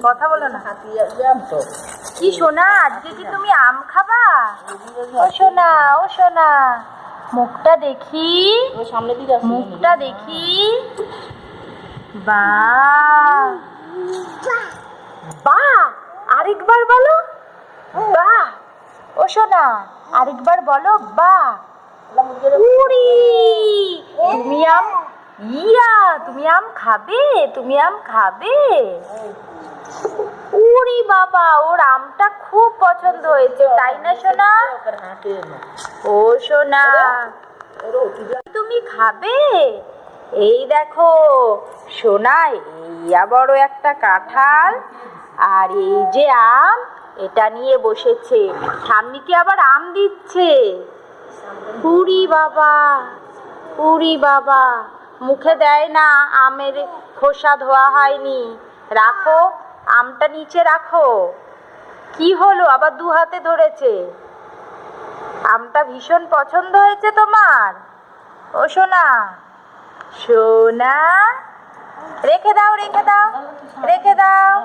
কথা বলো না। কি সোনা, আজকে কি তুমি আম খাবা? ও সোনা, ও সোনা, মুখটা দেখি, মুখটা দেখি। বাহ বাহ, আরেকবার বলো বাহ। ও সোনা, আরেকবার বলো বাহ। উড়ি, তুমি আম, তুমি আম খাবে? তুমি আম খাবে? উড়ি বাবা, ওর আমটা খুব পছন্দ হয়েছে, তাই না সোনা? ও সোনা, তুমি খাবে? এই দেখো সোনা, এই বড় একটা কাঁঠাল, আর এই যে আম, এটা নিয়ে বসেছে। ঠাম্মিকে আবার আম দিচ্ছে। উড়ি বাবা, উড়ি বাবা, মুখে দেয় না, আমের খোসা ধোয়া হয়নি। রাখো, আমটা নিচে রাখো। কি হলো, আবার দু হাতে ধরেছে? আমটা ভীষণ পছন্দ হয়েছে তোমার? ও সোনা, সোনা, রেখে দাও, রেখে দাও, রেখে দাও।